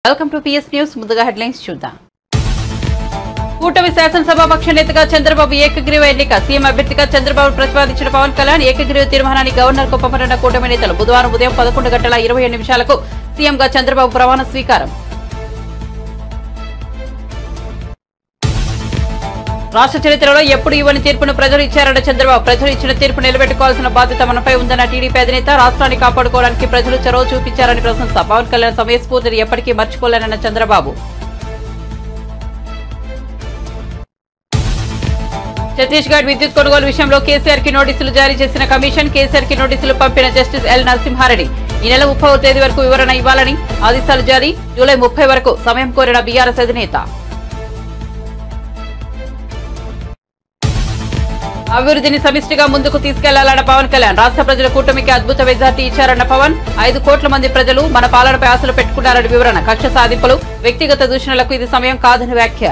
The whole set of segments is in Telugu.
Welcome to PS news. ముందుగా హెడ్లైన్స్ చూద్దాం. కూటమి శాసనసభాపక్ష నేతగా చంద్రబాబు ఏకగ్రీవ ఎన్నిక. సీఎం అభ్యర్థిగా చంద్రబాబు ప్రతిపాదించిన పవన్ కళ్యాణ్ ఏకగ్రీవ తీర్మానాన్ని గవర్నర్ కు పంపనున్న కూటమి నేతలు. బుధవారం ఉదయం 11:27 సీఎంగా చంద్రబాబు ప్రమాణ స్వీకారం. రాష్ట్ర చరిత్రలో ఎప్పుడు ఇవ్వని తీర్పును ప్రజలు ఇచ్చారన్న చంద్రబాబు. ప్రజలు ఇచ్చిన తీర్పు నిలబెట్టుకోవాల్సిన బాధ్యత మనపై ఉందన్న టీడీపీ అధినేత. రాష్ట్రాన్ని కాపాడుకోవడానికి ప్రజలు చొరవ చూపించారని ప్రశంస. పవన్ కళ్యాణ్ సమయస్ఫూర్తిని ఎప్పటికీ మర్చిపోలేనన్న చంద్రబాబు. ఛత్తీస్గఢ్ విద్యుత్ కొనుగోలు విషయంలో కేసీఆర్ కి నోటీసులు జారీ చేసిన కమిషన్. కేసీఆర్ కి నోటీసులు పంపిన జస్టిస్ ఎల్ నరసింహారెడ్డి. ఈ నెల 30వ తేదీ వరకు వివరణ ఇవ్వాలని ఆదేశాలు జారీ. జూలై 30 వరకు సమయం కోరిన బీఆర్ఎస్ అధినేత. అభివృద్ధిని సమిష్టిగా ముందుకు తీసుకెళ్లాలన్న పవన్ కళ్యాణ్. రాష్ట్ర ప్రజల కూటమికి అద్భుత మెజార్టీ ఇచ్చారన్న పవన్. 5 కోట్ల మంది ప్రజలు మన పాలనపై ఆశలు పెట్టుకున్నారని వివరణ. కక్ష సాధింపులు, వ్యక్తిగత దూషణలకు ఇది సమయం కాదని వ్యాఖ్య.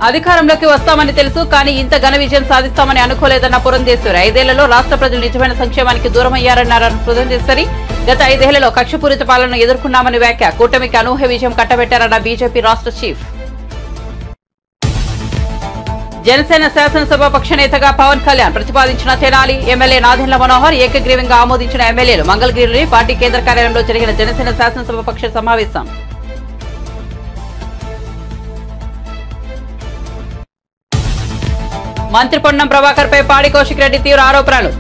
అధికారంలోకి వస్తామని తెలుసు, కానీ ఇంత ఘన విజయం సాధిస్తామని అనుకోలేదన్న పురంధేశ్వరి. 5 ఏళ్లలో రాష్ట్ర ప్రజలు నిజమైన సంక్షేమానికి దూరమయ్యారన్నారు పురంధేశ్వరి. గత 5 ఏళ్లలో కక్షపూరిత పాలనను ఎదుర్కొన్నామని వ్యాఖ్య. కూటమికి అనూహ్య విజయం కట్టబెట్టారన్న బీజేపీ రాష్ట్ర చీఫ్. జనసేన శాసనసభాపక్ష నేతగా పవన్ కళ్యాణ్ ప్రతిపాదించిన తెనాలి ఎమ్మెల్యే నాదెండ్ల మనోహర్ ఏకగ్రీవంగా ఆమోదించిన ఎమ్మెల్యేలు. మంగళగిరిలోని పార్టీ కేంద్ర కార్యాలయంలో జరిగిన జనసేన శాసనసభాపక్ష సమావేశం. మంత్రి పొన్నం ప్రభాకర్ పై పాడి కౌశిక్ రెడ్డి తీవ్ర ఆరోపణలు.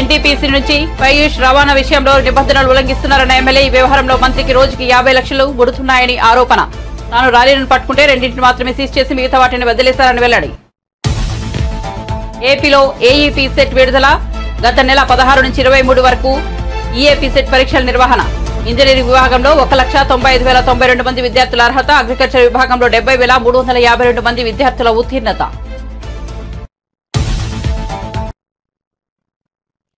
ఎన్టీపీసీ నుంచి పయూష్ రవాణా విషయంలో నిబంధనలు ఉల్లంఘిస్తున్నారన్న ఎమ్మెల్యే. ఈ వ్యవహారంలో మంత్రికి రోజుకి 50 లక్షలు ముడుతున్నాయని ఆరోపణ. తాను ర్యాలీలను పట్టుకుంటే 2 మాత్రమే సీజ్ చేసి మిగతా వాటిని వదిలేశారని వెల్లడి. ఏపీలో ఏఈపీ సెట్ విడుదల. గత నెల 16 నుంచి 23 వరకు ఈఏపీ సెట్ పరీక్షల నిర్వహణ. ఇంజనీరింగ్ విభాగంలో 1,95,092 మంది విద్యార్థుల అర్హత. అగ్రికల్చర్ విభాగంలో 70,352 మంది విద్యార్థుల ఉత్తీర్ణత.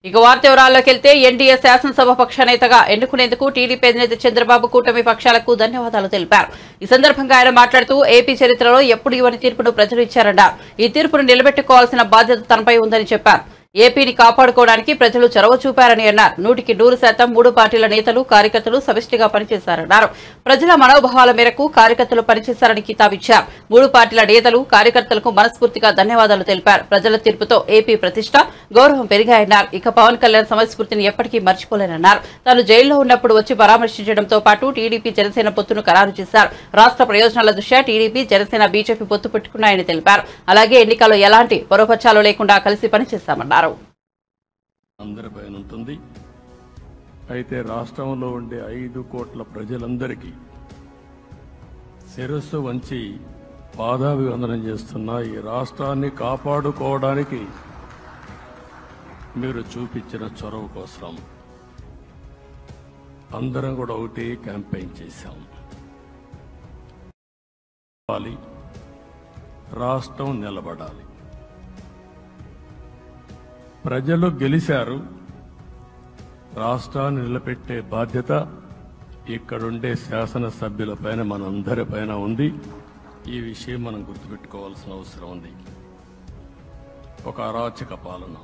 ఇక వార్త వివరాల్లోకి వెళ్తే, ఎన్డీఏ శాసనసభాపక్ష నేతగా ఎన్నుకునేందుకు టీడీపీ అధినేత చంద్రబాబు కూటమి పక్షాలకు ధన్యవాదాలు తెలిపారు. ఈ సందర్భంగా ఆయన మాట్లాడుతూ ఏపీ చరిత్రలో ఎప్పుడు ఇవ్వని తీర్పును ప్రజలు ఇచ్చారన్నారు. ఈ తీర్పును నిలబెట్టుకోవాల్సిన బాధ్యత తనపై ఉందని చెప్పారు. ఏపీని కాపాడుకోవడానికి ప్రజలు చొరవ చూపారని అన్నారు. 100% 3 పార్టీల నేతలు, కార్యకర్తలు సమిష్టిగా పనిచేశారన్నారు. ప్రజల మనోభావాల మేరకు కార్యకర్తలు పనిచేశారని కితాబిచ్చారు. 3 పార్టీల నేతలు, కార్యకర్తలకు మనస్ఫూర్తిగా ధన్యవాదాలు తెలిపారు. ప్రజల తీర్పుతో ఏపీ ప్రతిష్ట, గౌరవం పెరిగాయన్నారు. ఇక పవన్ కళ్యాణ్ సమయస్ఫూర్తిని ఎప్పటికీ మర్చిపోలేనన్నారు. తాను జైల్లో ఉన్నప్పుడు వచ్చి పరామర్శించడంతో పాటు టీడీపీ జనసేన పొత్తును ఖరారు చేశారు. రాష్ట్ర ప్రయోజనాల దృష్ట్యా టీడీపీ, జనసేన, బీజేపీ పొత్తు పెట్టుకున్నాయని తెలిపారు. అలాగే ఎన్నికల్లో ఎలాంటి పొరపచ్చాలు లేకుండా కలిసి పనిచేశామన్నారు. అందరిపైన ఉంటుంది. అయితే రాష్ట్రంలో ఉండే 5 కోట్ల ప్రజలందరికీ శిరస్సు వంచి పాదాభివందనం చేస్తున్న ఈ రాష్ట్రాన్ని కాపాడుకోవడానికి మీరు చూపించిన చొరవ కోసం అందరం కూడా ఒకటి క్యాంపెయిన్ చేశాం. రాష్ట్రం నిలబడాలి. ప్రజలు గెలిచారు. రాష్ట్రాన్ని నిలబెట్టే బాధ్యత ఇక్కడుండే శాసనసభ్యులపైన, మనందరిపైన ఉంది. ఈ విషయం మనం గుర్తుపెట్టుకోవాల్సిన అవసరం ఉంది. ఒక అరాచక పాలన,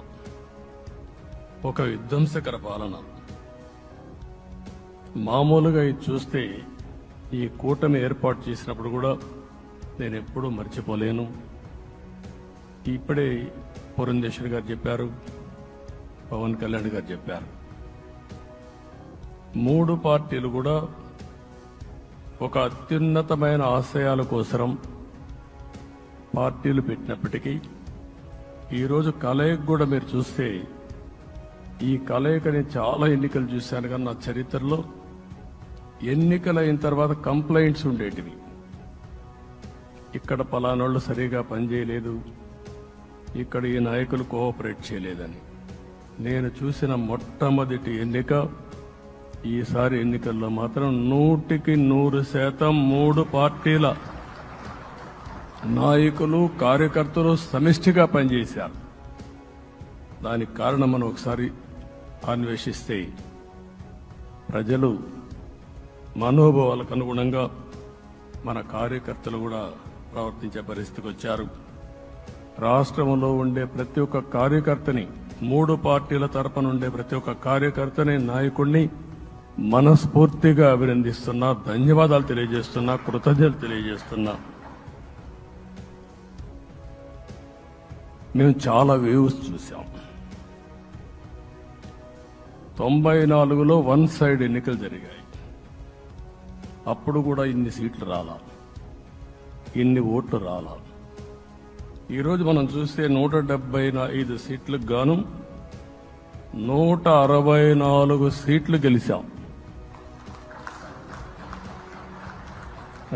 ఒక విధ్వంసకర పాలన. మామూలుగా ఇది చూస్తే ఈ కూటమి ఏర్పాటు చేసినప్పుడు కూడా నేను ఎప్పుడూ మర్చిపోలేను. ఇప్పుడే పురంధేశ్వరి గారు చెప్పారు, పవన్ కళ్యాణ్ గారు చెప్పారు. 3 పార్టీలు కూడా ఒక అత్యున్నతమైన ఆశయాల కోసం పార్టీలు పెట్టినప్పటికీ ఈరోజు కలయిక కూడా మీరు చూస్తే, ఈ కలయికని చాలా ఎన్నికలు చూశాను కానీ నా చరిత్రలో ఎన్నికలు అయిన తర్వాత కంప్లైంట్స్ ఉండేటివి. ఇక్కడ పలానోళ్ళు సరిగా పనిచేయలేదు, ఇక్కడ ఈ నాయకులు కోఆపరేట్ చేయలేదని. నేను చూసిన మొట్టమొదటి ఎన్నిక, ఈసారి ఎన్నికల్లో మాత్రం 100% 3 పార్టీల నాయకులు, కార్యకర్తలు సమిష్టిగా పనిచేశారు. దానికి కారణం మనం ఒకసారి అన్వేషిస్తే, ప్రజలు మనోభావాలకు అనుగుణంగా మన కార్యకర్తలు కూడా ప్రవర్తించే పరిస్థితికి వచ్చారు. రాష్ట్రంలో ఉండే ప్రతి ఒక్క కార్యకర్తని మూడు పార్టీల తరపున ఉండే ప్రతి ఒక్క కార్యకర్తని, నాయకుడిని మనస్ఫూర్తిగా అభినందిస్తున్నా, ధన్యవాదాలు తెలియజేస్తున్నా, కృతజ్ఞతలు తెలియజేస్తున్నా. మేము చాలా వేవ్స్ చూసాం. 94లో వన్ సైడ్ ఎన్నికలు జరిగాయి. అప్పుడు కూడా ఇన్ని సీట్లు రాలా, ఇన్ని ఓట్లు రాలా. ఈరోజు మనం చూస్తే 175 సీట్లకు గాను 164 సీట్లు గెలిచాం.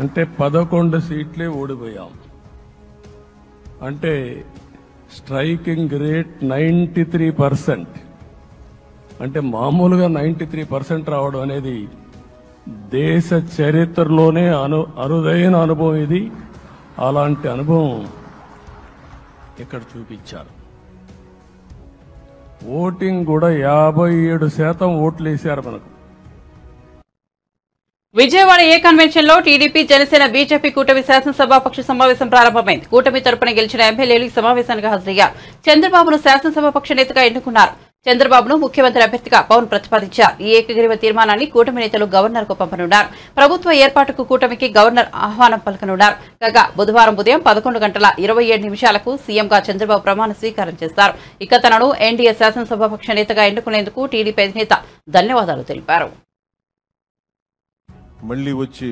అంటే 11 సీట్లే ఓడిపోయాం. అంటే స్ట్రైకింగ్ రేట్ 93%. అంటే మామూలుగా 93% రావడం అనేది దేశ చరిత్రలోనే అరుదైన అనుభవం ఇది. అలాంటి అనుభవం ఇక్కడ చూపించారు. ఓటింగ్ కూడా 57% ఓట్లు వేశారు మనకు. విజయవాడ ఏ కన్వెన్షన్ లో టీడీపీ, జనసేన, బీజేపీ కూటమి శాసనసభాపక్ష సమావేశం ప్రారంభమైంది. కూటమి తరపున గెలిచిన ఎమ్మెల్యేలు ఈ సమావేశానికి హాజరయ్యారు. చంద్రబాబును శాసనసభాపక్ష నేతగా ఎన్నుకున్నారు. చంద్రబాబును ముఖ్యమంత్రి అభ్యర్థిగా పవన్ ప్రతిపాదించారు. ఈ ఏకగ్రీవ తీర్మానాన్ని కూటమి నేతలు గవర్నర్ కు పంపనున్నారు. ప్రభుత్వ ఏర్పాటుకు కూటమికి గవర్నర్ ఆహ్వానం పలకనున్నారు. కాగా బుధవారం ఉదయం 11:27 సీఎంగా చంద్రబాబు ప్రమాణ స్వీకారం చేస్తారు. ఇక తనను ఎన్డీఏ శాసనసభాపక్ష నేతగా ఎన్నుకునేందుకు టీడీపీ అధినేత ధన్యవాదాలు తెలిపారు. మళ్లీ వచ్చి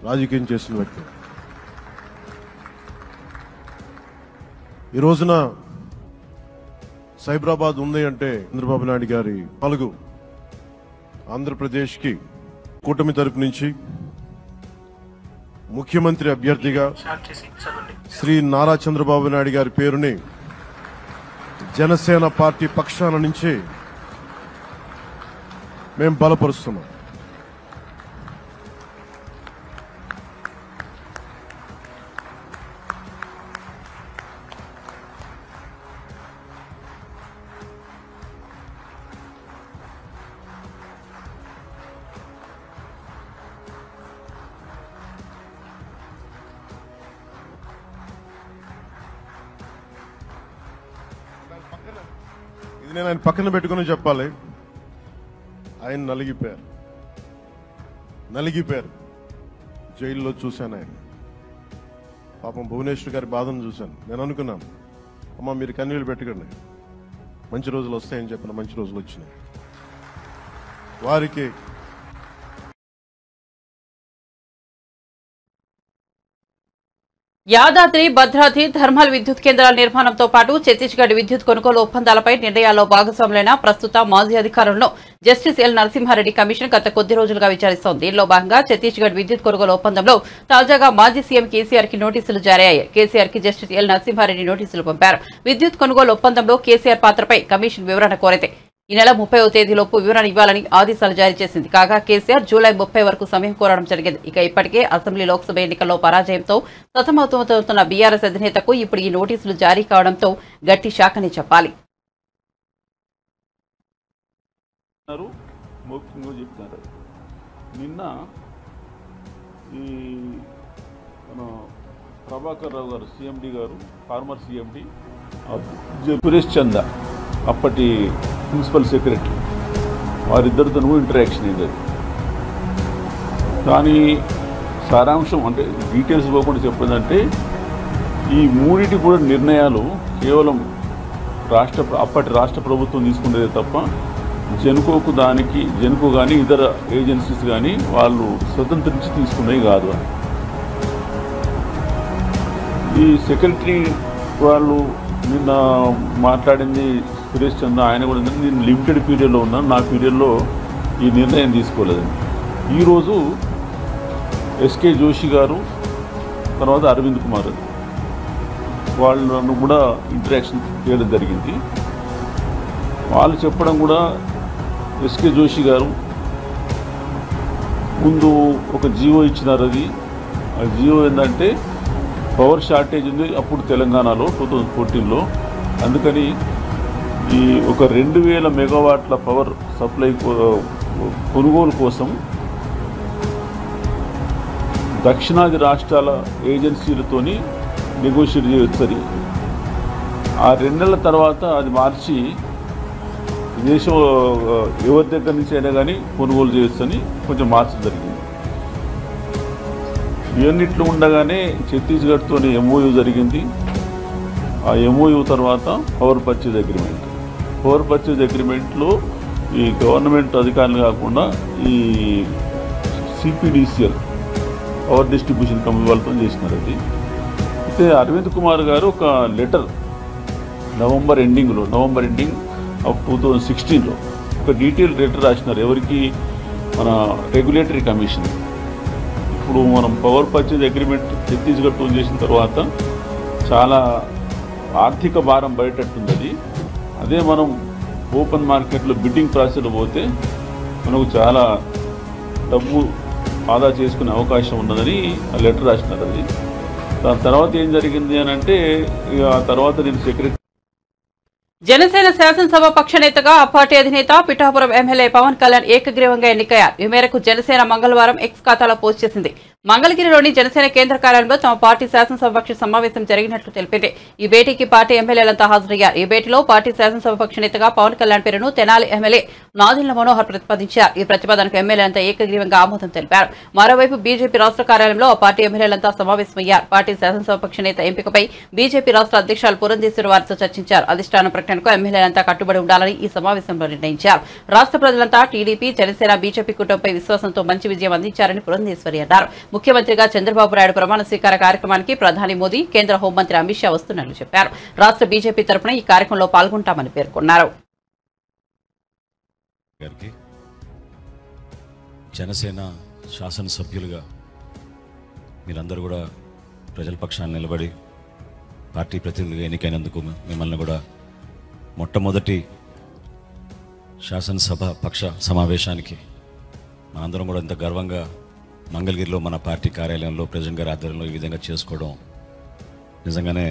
రాజకీయం చేసిన వ్యక్తి. ఈ రోజున సైబరాబాద్ ఉంది అంటే చంద్రబాబు నాయుడు గారి పాల్గొ ఆంధ్రప్రదేశ్కి కూటమి తరపు నుంచి ముఖ్యమంత్రి అభ్యర్థిగా శ్రీ నారా చంద్రబాబు నాయుడు గారి పేరుని జనసేన పార్టీ పక్షాన నుంచి మేము బలపరుస్తున్నాం. ఇది నేను ఆయన పక్కన పెట్టుకుని చెప్పాలి. ఆయన నలిగిపోయారు. జైల్లో చూశాను ఆయన. పాపం భువనేశ్వర్ గారి బాధను చూశాను. నేను అనుకున్నాను, అమ్మ మీరు కన్నీళ్ళు పెట్టకండి, మంచి రోజులు వస్తాయని చెప్పిన మంచి రోజులు వచ్చినాయి. వారికి యాదాద్రి, భద్రాద్రి థర్మల్ విద్యుత్ కేంద్రాల నిర్మాణంతో పాటు ఛత్తీస్గఢ్ విద్యుత్ కొనుగోలు ఒప్పందాలపై నిర్ణయాల్లో భాగస్వాములైన ప్రస్తుత మాజీ అధికారులను జస్టిస్ ఎల్ నరసింహారెడ్డి కమిషన్ గత కొద్ది రోజులుగా విచారిస్తోంది. దీనిలో భాగంగా ఛత్తీస్గఢ్ విద్యుత్ కొనుగోలు ఒప్పందంలో తాజాగా మాజీ సీఎం కేసీఆర్ కి నోటీసులు జారీ అయ్యాయి. కేసీఆర్ కి జస్టిస్ ఎల్ నరసింహారెడ్డి నోటీసులు పంపారు. విద్యుత్ కొనుగోలు ఒప్పందంలో కేసీఆర్ పాత్రపై కమిషన్ వివరణ కోరితే ఈ నెల 30వ తేదీలోపు వివరణ ఇవ్వాలని ఆదేశాలు జారీ చేసింది. కాగా కేసీఆర్ జూలై 30 వరకు సమయం కోరడం జరిగింది. ఇక ఇప్పటికే అసెంబ్లీ, లోక్సభ ఎన్నికల్లో పరాజయంతో సతమతమవుతున్న బీఆర్ఎస్ అధినేతకు ఇప్పుడు ఈ నోటీసులు జారీ కావడంతో గట్టి షాక్ అని చెప్పాలి. నిన్న ఈ ప్రభాకర్ రావు గారు, సీఎండీ గారు, ఫార్మర్ సీఎండీ సురేష్ చందా, అప్పటి ప్రిన్సిపల్ సెక్రటరీ, వారిద్దరితో ఇంటరాక్షన్ అయింది. కానీ సారాంశం అంటే డీటెయిల్స్ పోకుండా చెప్పేదంటే ఈ మూడింటి కూడా నిర్ణయాలు కేవలం అప్పటి రాష్ట్ర ప్రభుత్వం తీసుకునేదే తప్ప జెన్కో కానీ ఇతర ఏజెన్సీస్ కానీ వాళ్ళు స్వతంత్రించి తీసుకునేవి కాదు. ఈ సెక్రటరీ వాళ్ళు నిన్న మాట్లాడింది సురేష్ చంద్ర, ఆయన కూడా నేను లిమిటెడ్ పీరియడ్లో ఉన్నాను, నా పీరియడ్లో ఈ నిర్ణయం తీసుకోలేదని. ఈరోజు ఎస్కే జోషి గారు, తర్వాత అరవింద్ కుమార్ వాళ్ళను కూడా ఇంటరాక్షన్ చేయడం జరిగింది. వాళ్ళు చెప్పడం కూడా ఎస్కే జోషి గారు ముందు ఒక జియో ఇచ్చినారు. ఆ జియో ఏంటంటే పవర్ షార్టేజ్ ఉంది అప్పుడు తెలంగాణలో 2014లో. అందుకని ఈ ఒక 2000 మెగావాట్ల పవర్ సప్లై కొనుగోలు కోసం దక్షిణాది రాష్ట్రాల ఏజెన్సీలతోని నెగోషియేట్ చేయొచ్చని, ఆ 2 నెలల తర్వాత అది మార్చి దేశం ఎవరి దగ్గర నుంచి అయినా కానీ కొనుగోలు చేయొచ్చని కొంచెం మార్చడం జరిగింది. ఇవన్నిట్లో ఉండగానే ఛత్తీస్గఢ్తో MOU జరిగింది. ఆ MOU తర్వాత power purchase agreement. Power purchase అగ్రిమెంట్లో ఈ గవర్నమెంట్ అధికారులు కాకుండా ఈ CPDCL పవర్ డిస్ట్రిబ్యూషన్ కంపెనీ వాళ్ళతో చేసినారు. అది అయితే అరవింద్ కుమార్ గారు ఒక లెటర్ నవంబర్ ఎండింగ్ ఆఫ్ 2016లో ఒక డీటెయిల్ లెటర్ రాసినారు. ఎవరికి? మన రెగ్యులేటరీ కమిషన్. ఇప్పుడు మనం పవర్ పర్చేజ్ అగ్రిమెంట్ ఛత్తీస్గఢ్తో చేసిన తర్వాత చాలా ఆర్థిక భారం బయటట్టుంది. అది అదే మనం ఓపెన్ మార్కెట్లో బిడ్డింగ్ ప్రాసెస్లో పోతే మనకు చాలా డబ్బు ఆదా చేసుకునే అవకాశం ఉన్నదని ఆ లెటర్ రాసినారు. అది దాని తర్వాత ఏం జరిగింది అని అంటే ఆ తర్వాత నేను సెక్రటరీ జనసేన శాసనసభ పక్ష నేతగా ఆ పార్టీ అధినేత పిఠాపురం ఎమ్మెల్యే పవన్ కళ్యాణ్ ఏకగ్రీవంగా ఎన్నికయ్యారు. ఈ మేరకు జనసేన మంగళవారం ఎక్స్ ఖాతాలో పోస్ట్ చేసింది. మంగళగిరిలోని జనసేన కేంద్ర కార్యాలయంలో తమ పార్టీ శాసనసభాపక్ష సమావేశం జరిగినట్లు తెలిపింది. ఈ భేటీకి పార్టీ ఎమ్మెల్యేలంతా హాజరయ్యారు. ఈ భేటీలో పార్టీ శాసనసభాపక్ష నేతగా పవన్ కళ్యాణ్ పేరును తెనాలి ఎమ్మెల్యే నాదెండ్ల మనోహర్ ప్రతిపాదించారు. ఈ ప్రతిపాదనకు ఎమ్మెల్యేలంతా ఏకగ్రీవంగా ఆమోదం తెలిపారు. మరోవైపు బీజేపీ రాష్ట్ర కార్యాలయంలో ఆ పార్టీ ఎమ్మెల్యేలంతా సమావేశమయ్యారు. పార్టీ శాసనసభాపక్ష నేత ఎంపికపై బీజేపీ రాష్ట్ర అధ్యక్షులు పురంధేశ్వరి వారితో చర్చించారు. అధిష్టానం ప్రకటనకు ఎమ్మెల్యేలంతా కట్టుబడి ఉండాలని ఈ సమావేశంలో నిర్ణయించారు. రాష్ట్ర ప్రజలంతా టీడీపీ, జనసేన, బీజేపీ కూటమిపై విశ్వాసంతో మంచి విజయం అందించారని పురంధేశ్వరి అన్నారు. ముఖ్యమంత్రిగా చంద్రబాబు నాయుడు ప్రమాణ స్వీకార కార్యక్రమానికి ప్రధాని మోదీ, కేంద్ర హోంమంత్రి అమిత్ షా వస్తున్నట్లు చెప్పారు. రాష్ట్ర బీజేపీ తరఫున ఈ కార్యక్రమంలో పాల్గొంటామని పేర్కొన్నారు. జనసేన శాసనసభ్యులుగా మీరందరూ కూడా ప్రజల పక్షాన్ని నిలబడి పార్టీ ప్రతినిధులుగా ఎన్నికైనందుకు మిమ్మల్ని కూడా మొట్టమొదటి శాసనసభ పక్ష సమావేశానికి మనందరం కూడా ఇంత గర్వంగా మంగళగిరిలో మన పార్టీ కార్యాలయంలో ప్రెసిడెంట్ గారి ఆధ్వర్యంలో ఈ విధంగా చేసుకోవడం నిజంగానే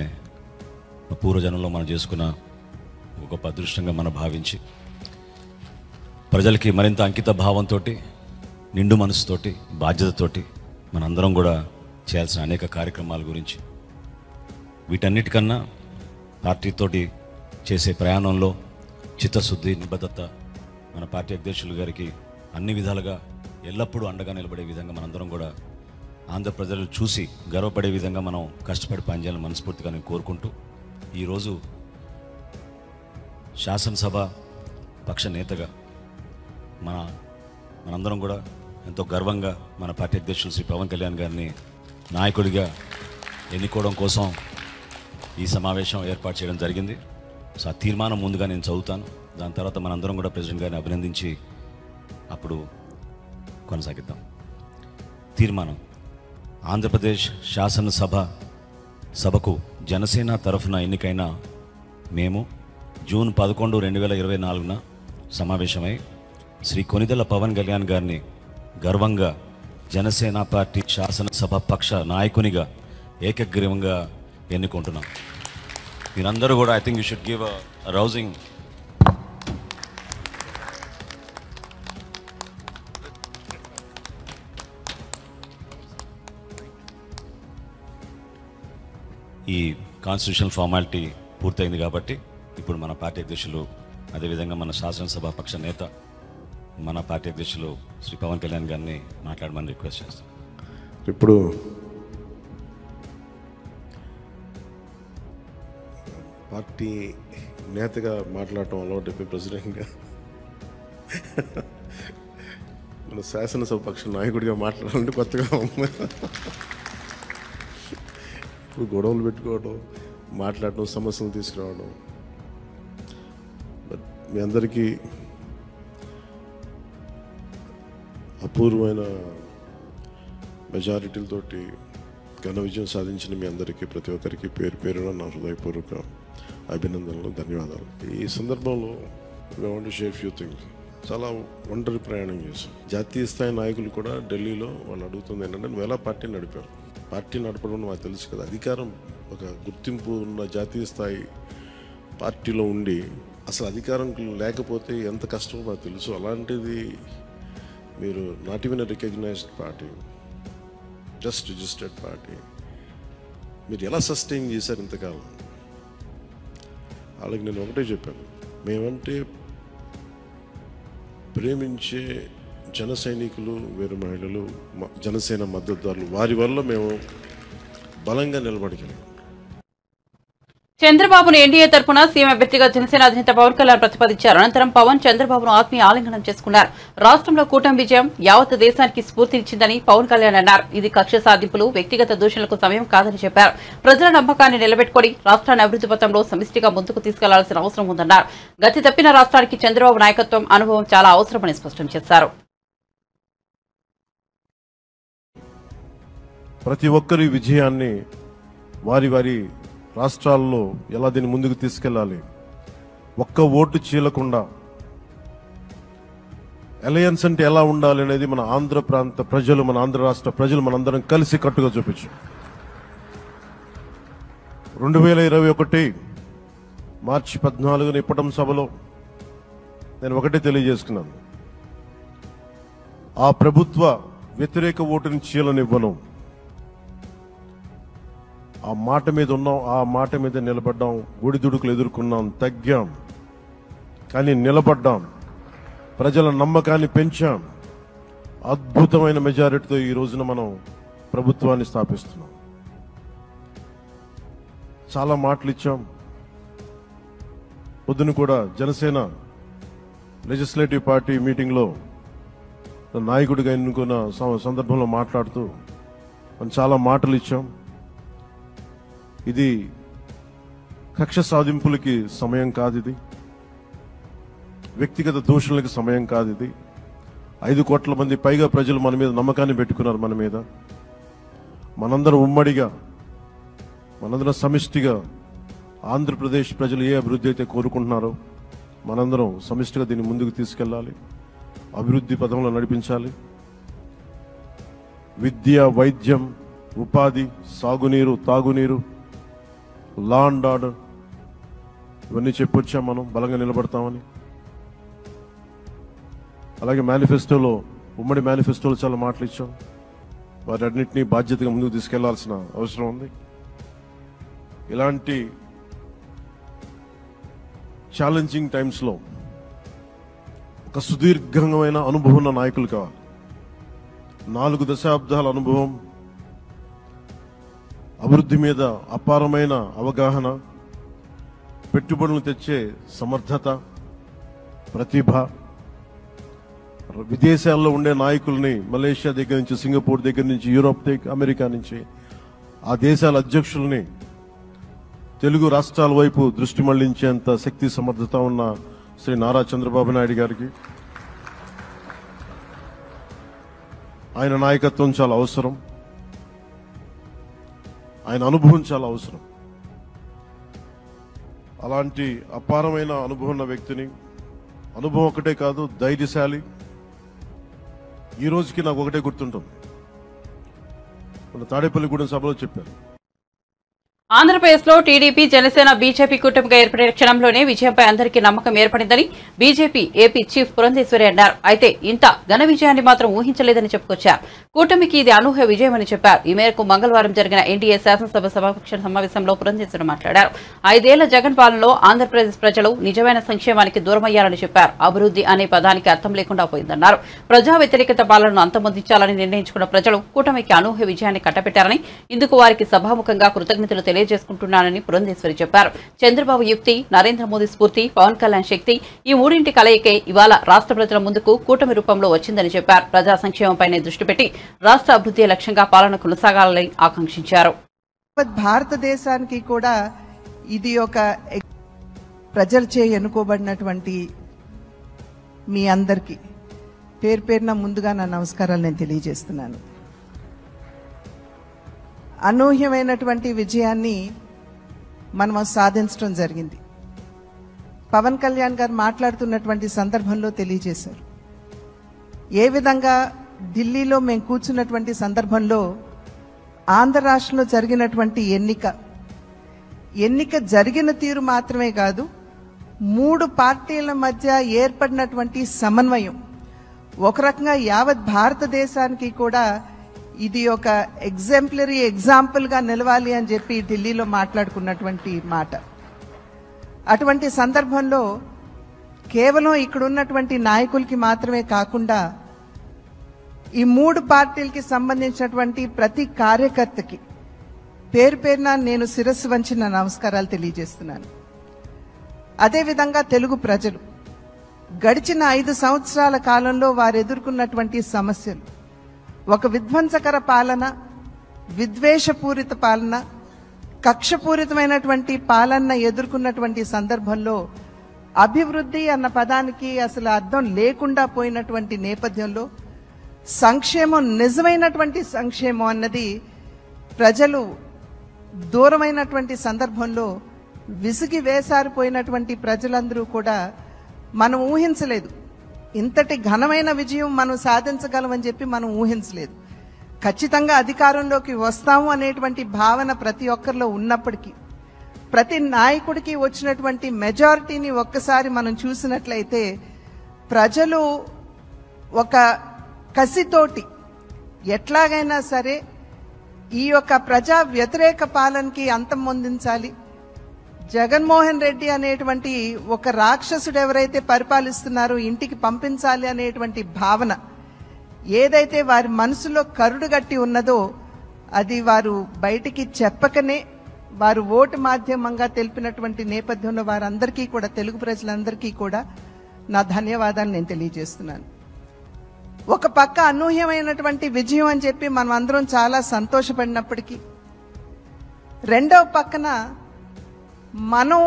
పూర్వజనంలో మనం చేసుకున్న ఒక గొప్ప అదృష్టంగా మనం భావించి ప్రజలకి మరింత అంకిత భావంతో, నిండు మనసుతోటి, బాధ్యతతోటి మనందరం కూడా చేయాల్సిన అనేక కార్యక్రమాల గురించి, వీటన్నిటికన్నా పార్టీతోటి చేసే ప్రయాణంలో చిత్తశుద్ధి, నిబద్ధత మన పార్టీ అధ్యక్షులు గారికి అన్ని విధాలుగా ఎల్లప్పుడూ అండగా నిలబడే విధంగా మనందరం కూడా ఆంధ్ర ప్రజలు చూసి గర్వపడే విధంగా మనం కష్టపడి పనిచేయాలని మనస్ఫూర్తిగా నేను కోరుకుంటూ ఈరోజు శాసనసభ పక్ష నేతగా మనందరం కూడా ఎంతో గర్వంగా మన పార్టీ అధ్యక్షులు శ్రీ పవన్ కళ్యాణ్ గారిని నాయకుడిగా ఎన్నుకోవడం కోసం ఈ సమావేశం ఏర్పాటు చేయడం జరిగింది. సో ఆ తీర్మానం ముందుగా నేను చదువుతాను. దాని తర్వాత మనందరం కూడా ప్రెసిడెంట్ గారిని అభినందించి అప్పుడు కొనసాగిద్దాం. తీర్మానం: ఆంధ్రప్రదేశ్ శాసనసభకు జనసేన తరఫున ఎన్నికైన మేము జూన్ 11, 2024 సమావేశమై శ్రీ కొనిదెల పవన్ కళ్యాణ్ గారిని గర్వంగా జనసేన పార్టీ శాసనసభ పక్ష నాయకునిగా ఏకగ్రీవంగా ఎన్నుకుంటున్నాం. మీరందరూ కూడా I think you should give a rousing ఈ కాన్స్టిట్యూషనల్ ఫార్మాలిటీ పూర్తయింది కాబట్టి ఇప్పుడు మన పార్టీ అధ్యక్షులు, అదేవిధంగా మన శాసనసభ పక్ష నేత, మన పార్టీ అధ్యక్షులు శ్రీ పవన్ కళ్యాణ్ గారిని మాట్లాడమని రిక్వెస్ట్ చేస్తాం. ఇప్పుడు పార్టీ నేతగా మాట్లాడటం అలవాటు, ప్రెసిడెంట్గా మన శాసనసభ పక్ష నాయకుడిగా మాట్లాడాలంటే కొత్తగా ఉంది. ఇప్పుడు గొడవలు పెట్టుకోవడం, మాట్లాడటం, సమస్యలు తీసుకురావడం. బట్ మీ అందరికీ అపూర్వమైన మెజారిటీలతోటి ఘన విజయం సాధించిన మీ అందరికీ, ప్రతి ఒక్కరికి పేరు పేరున నా హృదయపూర్వక అభినందనలు, ధన్యవాదాలు. ఈ సందర్భంలో I want to share few things. చాలా ఒంటరి ప్రయాణం చేశాం. జాతీయ స్థాయి నాయకులు కూడా ఢిల్లీలో వాళ్ళు అడుగుతుంది ఏంటంటే, నువ్వు ఎలా పార్టీ నడిపారు? పార్టీ నడపడం మాకు తెలుసు కదా, అధికారం ఒక గుర్తింపు ఉన్న జాతీయ స్థాయి పార్టీలో ఉండి అసలు అధికారం లేకపోతే ఎంత కష్టమో మాకు తెలుసు. అలాంటిది మీరు not even recognised party, just registered party, మీరు ఎలా సస్టైన్ చేశారు ఇంతకాలం? వాళ్ళకి నేను ఒకటే చెప్పాను, మేమంటే ప్రేమించే జన సైనికులు, వీర మహిళలు, జనసేన మద్దతుదారులు, వారి వల్ల మేము బలంగా నిలబడగలిగాం. చంద్రబాబును ఎన్డీఏ తరఫున సీఎం అభ్యర్థిగా జనసేన అధినేత పవన్ కళ్యాణ్ ప్రతిపాదించారు. అనంతరం పవన్ చంద్రబాబును ఆత్మీయ ఆలింగనం చేసుకున్నారు. రాష్ట్రంలో కూటమి విజయం యావత్ దేశానికి స్ఫూర్తినిచ్చిందని పవన్ కళ్యాణ్ అన్నారు. ఇది కక్ష సాధింపులు, వ్యక్తిగత దూషణలకు సమయం కాదని చెప్పారు. ప్రజల నమ్మకాన్ని నిలబెట్టుకుని రాష్ట్రాన్ని అభివృద్ధి పథంలో సమిష్టిగా ముందుకు తీసుకెళ్లాల్సిన అవసరం ఉందన్నారు. గతి తప్పిన రాష్ట్రానికి చంద్రబాబు నాయకత్వం, అనుభవం చాలా అవసరమని స్పష్టం చేశారు. ప్రతి ఒక్కరి విజయాన్ని వారి వారి రాష్ట్రాల్లో ఎలా దీన్ని ముందుకు తీసుకెళ్లాలి, ఒక్క ఓటు చీలకుండా అలయన్స్ అంటే ఎలా ఉండాలి అనేది మన ఆంధ్ర ప్రాంత ప్రజలు, మన ఆంధ్ర రాష్ట్ర ప్రజలు మనందరం కలిసి కట్టుగా చూపించాం. 2021 మార్చి 14న ఇప్పటం సభలో నేను ఒకటే తెలియజేసుకున్నాను, ఆ ప్రభుత్వ వ్యతిరేక ఓటుని చీలనివ్వను. ఆ మాట మీద ఉన్నాం, ఆ మాట మీద నిలబడ్డాం. ఒడిదుడుకులు ఎదుర్కొన్నాం, తగ్గాం, కానీ నిలబడ్డాం. ప్రజల నమ్మకాన్ని పెంచాం. అద్భుతమైన మెజారిటీతో ఈ రోజున మనం ప్రభుత్వాన్ని స్థాపిస్తున్నాం. చాలా మాటలు ఇచ్చాం. పొద్దున కూడా జనసేన లెజిస్లేటివ్ పార్టీ మీటింగ్లో నాయకుడిగా ఎన్నుకున్న సందర్భంలో మాట్లాడుతూ మనం చాలా మాటలు ఇచ్చాం. ఇది కక్ష సాధింపులకి సమయం కాదు, ఇది వ్యక్తిగత దూషణలకి సమయం కాదు. ఇది 5 కోట్ల మంది పైగా ప్రజలు మన మీద నమ్మకాన్ని పెట్టుకున్నారు. మన మీద మనందరం ఉమ్మడిగా, మనందరం సమిష్టిగా ఆంధ్రప్రదేశ్ ప్రజలు ఏ అభివృద్ధి అయితే కోరుకుంటున్నారో మనందరం సమిష్టిగా దీన్ని ముందుకు తీసుకెళ్లాలి, అభివృద్ధి పథంలో నడిపించాలి. విద్య, వైద్యం, ఉపాధి, సాగునీరు, తాగునీరు, లా అండ్ ఆర్డర్, ఇవన్నీ చెప్పొచ్చాం. మనం బలంగా నిలబడతామని. అలాగే మేనిఫెస్టోలో, ఉమ్మడి మేనిఫెస్టోలో చాలా మాటలు ఇచ్చాం. వాటన్నిటినీ బాధ్యతగా ముందుకు తీసుకెళ్లాల్సిన అవసరం ఉంది. ఇలాంటి ఛాలెంజింగ్ టైమ్స్లో ఒక సుదీర్ఘమైన అనుభవం ఉన్న నాయకులు కావాలి. 4 దశాబ్దాల అనుభవం, అభివృద్ధి మీద అపారమైన అవగాహన, పెట్టుబడులు తెచ్చే సమర్థత, ప్రతిభ. విదేశాల్లో ఉండే నాయకుల్ని, మలేషియా దగ్గర నుంచి, సింగపూర్ దగ్గర నుంచి, యూరోప్ దగ్గర, అమెరికా నుంచి, ఆ దేశాల అధ్యక్షుల్ని తెలుగు రాష్ట్రాల వైపు దృష్టి మళ్లించేంత శక్తి, సమర్థత ఉన్న శ్రీ నారా చంద్రబాబు నాయుడు గారికి ఆయన నాయకత్వం చాలా అవసరం. ఆయన అనుభవం చాలా అవసరం. అలాంటి అపారమైన అనుభవం ఉన్న వ్యక్తిని, అనుభవం ఒకటే కాదు, ధైర్యశాలి. ఈ రోజుకి నాకు ఒకటే గుర్తుంటుంది, మన తాడేపల్లిగూడెం సభలో చెప్పారు, ఆంధ్రప్రదేశ్ లో టీడీపీ, జనసేన, బీజేపీ కూటమిగా ఏర్పడిన క్షణంలోనే విజయంపై అందరికీ నమ్మకం ఏర్పడిందని బీజేపీ ఏపీ చీఫ్ పురంధేశ్వరి అన్నారు. అయితే ఇంత ఘన విజయాన్ని మాత్రం ఊహించలేదని చెప్పుకొచ్చారు. కూటమికి ఇది అనూహ్య విజయమని చెప్పారు. ఈ మేరకు మంగళవారం జరిగిన ఎన్డీఏ శాసనసభ సభాపక్ష సమావేశంలో పురంధేశ్వరి మాట్లాడారు. 5 ఏళ్ల జగన్ పాలనలో ఆంధ్రప్రదేశ్ ప్రజలు నిజమైన సంక్షేమానికి దూరమయ్యారని చెప్పారు. అభివృద్ధి అనే పదానికి అర్థం లేకుండా పోయిందన్నారు. ప్రజా వ్యతిరేకత పాలనను అంతమొందించాలని నిర్ణయించుకున్న ప్రజలు కూటమికి అనూహ్య విజయాన్ని కట్టబెట్టారని, ఇందుకు వారికి సభాముఖంగా కృతజ్ఞతలు తెలియజేసుకుంటున్నానని పురంధేశ్వరి చెప్పారు. చంద్రబాబు యుక్తి, నరేంద్ర మోదీ స్ఫూర్తి, పవన్ కళ్యాణ్ శక్తి, ఈ మూడింటి కలయికే ఇవాళ రాష్ట్ర ప్రజల ముందుకు కూటమి రూపంలో వచ్చిందని చెప్పారు. ప్రజా సంక్షేమంపైనే దృష్టి పెట్టి రాష్ట్ర అభివృద్ధి లక్ష్యంగా పాలన కొనసాగాలని ఆకాంక్షించారు. భారతదేశానికి కూడా ఇది ఒక ప్రజలచే ఎన్నుకోబడినటువంటి మీ అందరికీ పేరు పేరున ముందుగా నా నమస్కారాలు నేను తెలియజేస్తున్నాను. అనూహ్యమైనటువంటి విజయాన్ని మనం సాధించడం జరిగింది. పవన్ కళ్యాణ్ గారు మాట్లాడుతున్నటువంటి సందర్భంలో తెలియజేశారు. ఏ విధంగా ఢిల్లీలో మేము కూర్చున్నటువంటి సందర్భంలో ఆంధ్ర రాష్ట్రంలో జరిగినటువంటి ఎన్నిక జరిగిన తీరు మాత్రమే కాదు, 3 పార్టీల మధ్య ఏర్పడినటువంటి సమన్వయం ఒక రకంగా యావత్ భారతదేశానికి కూడా ఇది ఒక ఎగ్జాంపులరీ ఎగ్జాంపుల్ గా నిలవాలి అని చెప్పి ఢిల్లీలో మాట్లాడుకున్నటువంటి మాట. అటువంటి సందర్భంలో కేవలం ఇక్కడ ఉన్నటువంటి నాయకులకి మాత్రమే కాకుండా ఈ 3 పార్టీలకి సంబంధించినటువంటి ప్రతి కార్యకర్తకి పేరు పేరున నేను శిరస్సు వంచి నా నమస్కారాలు తెలియజేస్తున్నాను. అదేవిధంగా తెలుగు ప్రజలు గడిచిన 5 సంవత్సరాల కాలంలో వారు ఎదుర్కొన్నటువంటి సమస్యలు, ఒక విధ్వంసకర పాలన, విద్వేషపూరిత పాలన, కక్షపూరితమైనటువంటి పాలన ఎదుర్కొన్నటువంటి సందర్భంలో అభివృద్ధి అన్న పదానికి అసలు అర్థం లేకుండా పోయినటువంటి నేపథ్యంలో సంక్షేమం, నిజమైనటువంటి సంక్షేమం అన్నది ప్రజలు దూరమైనటువంటి సందర్భంలో విసిగి వేసారిపోయినటువంటి ప్రజలందరూ కూడా మనం ఊహించలేదు. ఇంతటి ఘనమైన విజయం మనం సాధించగలమని చెప్పి మనం ఊహించలేదు. ఖచ్చితంగా అధికారంలోకి వస్తాము అనేటువంటి భావన ప్రతి ఒక్కరిలో ఉన్నప్పటికీ, ప్రతి నాయకుడికి వచ్చినటువంటి మెజారిటీని ఒక్కసారి మనం చూసినట్లయితే ప్రజలు ఒక కసితోటి ఎట్లాగైనా సరే ఈ యొక్క ప్రజా వ్యతిరేక పాలనకి అంతం పొందించాలి, జగన్మోహన్ రెడ్డి అనేటువంటి ఒక రాక్షసుడు ఎవరైతే పరిపాలిస్తున్నారో ఇంటికి పంపించాలి అనేటువంటి భావన ఏదైతే వారి మనసులో కరుడుగట్టి ఉన్నదో అది వారు బయటికి చెప్పకనే వారు ఓటు మాధ్యమంగా తెలిపినటువంటి నేపథ్యంలో వారందరికీ కూడా, తెలుగు ప్రజలందరికీ కూడా నా ధన్యవాదాలు నేను తెలియజేస్తున్నాను. ఒక పక్క అనూహ్యమైనటువంటి విజయం అని చెప్పి మనం అందరం చాలా సంతోషపడినప్పటికీ, రెండవ పక్కన మనం